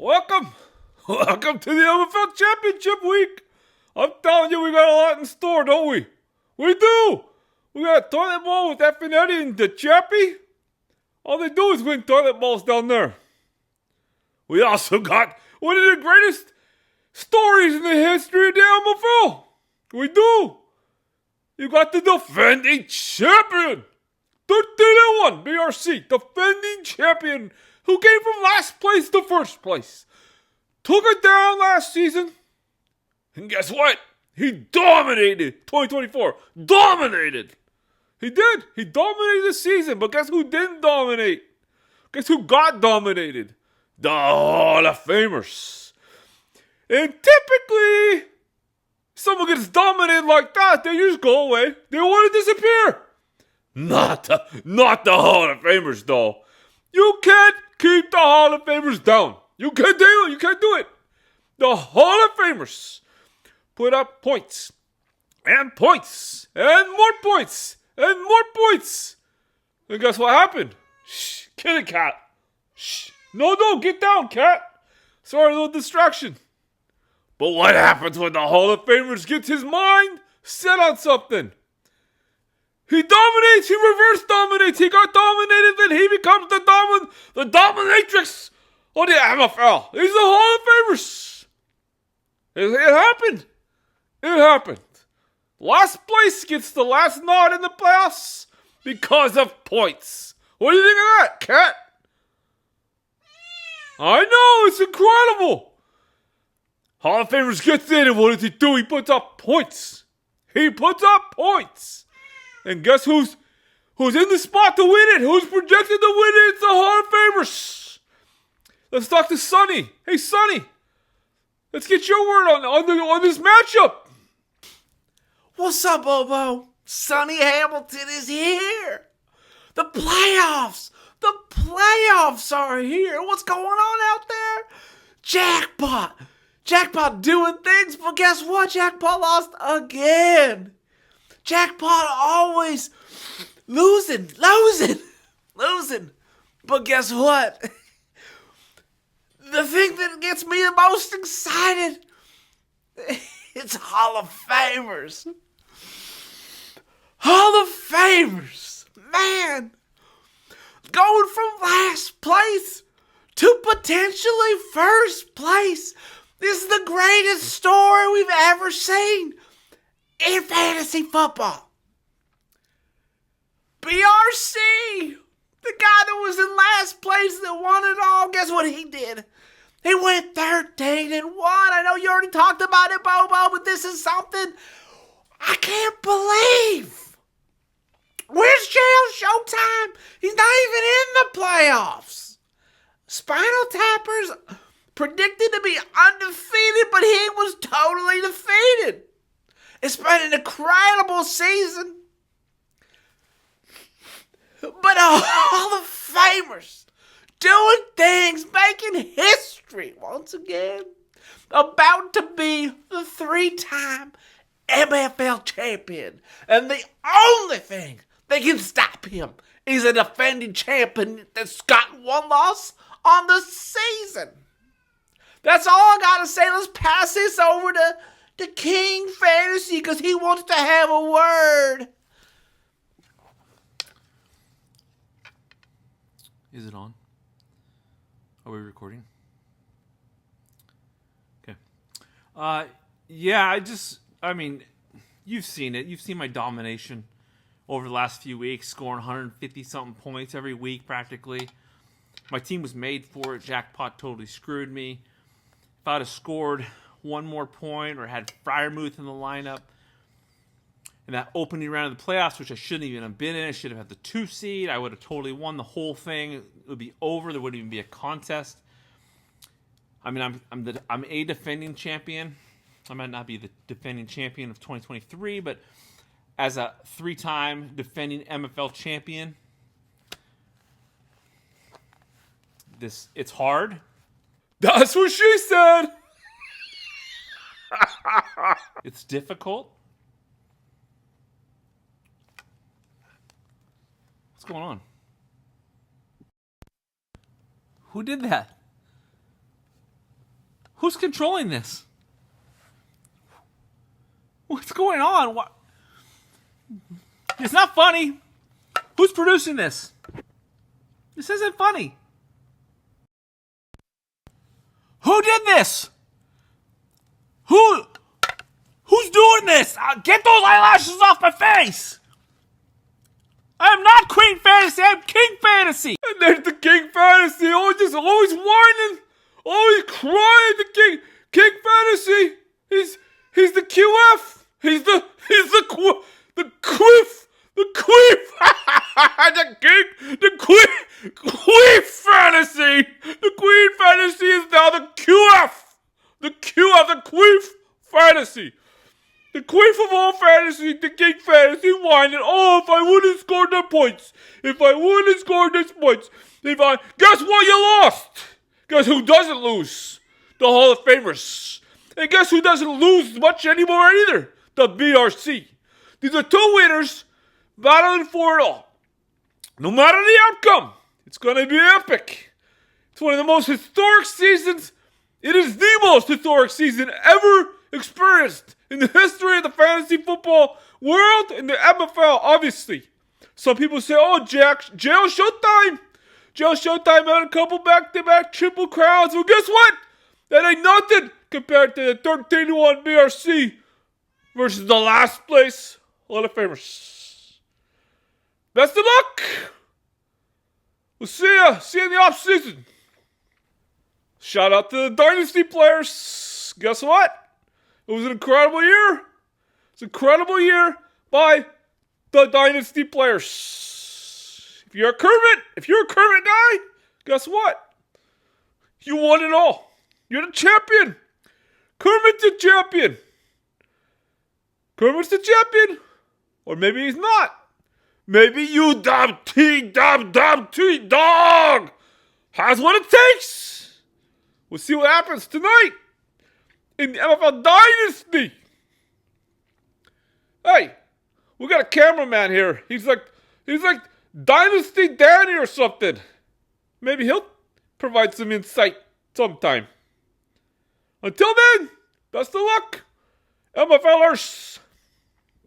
Welcome. Welcome to the MFL Championship week. I'm telling you, we got a lot in store, don't we? We do. We got a toilet bowl with F and Eddie and the Chappie. All they do is win toilet bowls down there. We also got one of the greatest stories in the history of the MFL. We do. You got the defending champion. 13-1 BRC, defending champion, who came from last place to first place. Took it down last season. And guess what? He dominated 2024. Dominated. He did. He dominated the season. But guess who didn't dominate? Guess who got dominated? The Hall of Famers. And typically, someone gets dominated like that, they just go away. They want to disappear. Not the Hall of Famers, though. You can't keep the Hall of Famers down. You can't do it. You can't do it. The Hall of Famers put up points and points and more points and more points. And guess what happened? Shh, kitty cat. Shh. No, get down, cat. Sorry, a little distraction. But what happens when the Hall of Famers gets his mind set on something? He dominates, he reverse dominates, he got dominated, then he becomes the dominatrix of the MFL. He's the Hall of Famers. It happened. It happened. Last place gets the last nod in the playoffs because of points. What do you think of that, cat? I know, it's incredible. Hall of Famers gets in, and what does he do? He puts up points. He puts up points. And guess who's in the spot to win it? Who's projected to win it? It's the Hall of Famers. Let's talk to Sonny. Hey, Sonny. Let's get your word on this matchup. What's up, Bobo? Sonny Hamilton is here. The playoffs are here. What's going on out there? Jackpot doing things, but guess what? Jackpot lost again. Jackpot always losing. But guess what? The thing that gets me the most excited, it's Hall of Famers. Hall of Famers. Man. Going from last place to potentially first place. This is the greatest story we've ever seen in fantasy football. BRC, the guy that was in last place that won it all, guess what he did? He went 13-1. I know you already talked about it, Bobo, but this is something I can't believe. Where's JL Showtime? He's not even in the playoffs. Spinal Tappers predicted to be undefeated, but he was totally defeated. It's been an incredible season. But Hall of Famers doing things, making history once again. About to be the 3-time MFL champion. And the only thing that can stop him is a defending champion that's got one loss on the season. That's all I gotta say. Let's pass this over to King Fantasy because he wants to have a word. Is it on? Are we recording? Okay. Yeah, you've seen it. You've seen my domination over the last few weeks, scoring 150-something points every week practically. My team was made for it. Jackpot totally screwed me. If I'd have scored one more point or had Freiermuth in the lineup in that opening round of the playoffs, which I shouldn't even have been in, I should have had the 2 seed. I would have totally won the whole thing. It would be over. There wouldn't even be a contest. I mean, I'm a defending champion. I might not be the defending champion of 2023, but as a 3-time defending MFL champion, it's hard. That's what she said. It's difficult. What's going on? Who did that? Who's controlling this? What's going on? What? It's not funny. Who's producing this? This isn't funny. Who did this? Who's doing this? Get those eyelashes off my face! I am not Queen Fantasy, I'm King Fantasy! And there's the King Fantasy, always whining, always crying. The King Fantasy. He's the QF. He's the queef. the Queen Fantasy. The Queen Fantasy is now the QF. The Queef Fantasy. The queef of all fantasy, the King Fantasy, whining, oh, if I wouldn't scored the points. If I wouldn't scored these points. Guess what, you lost? Guess who doesn't lose? The Hall of Famers. And guess who doesn't lose much anymore either? The BRC. These are two winners battling for it all. No matter the outcome, it's going to be epic. It's one of the most historic seasons. It is the most historic season ever experienced in the history of the fantasy football world and the MFL, obviously. Some people say, oh, Jail Showtime. Jail Showtime had a couple back-to-back triple crowns. Well, guess what? That ain't nothing compared to the 13-1 BRC versus the last place Hall of Famers. Best of luck. We'll see you. See you in the off-season. Shout out to the Dynasty players. Guess what? It was an incredible year. It's an incredible year by the Dynasty players. If you're a Kermit guy, guess what? You won it all. You're the champion. Kermit's the champion. Kermit's the champion. Or maybe he's not. Maybe you dog has what it takes. We'll see what happens tonight in the MFL Dynasty. Hey, we got a cameraman here. He's like Dynasty Danny or something. Maybe he'll provide some insight sometime. Until then, best of luck, MFLers.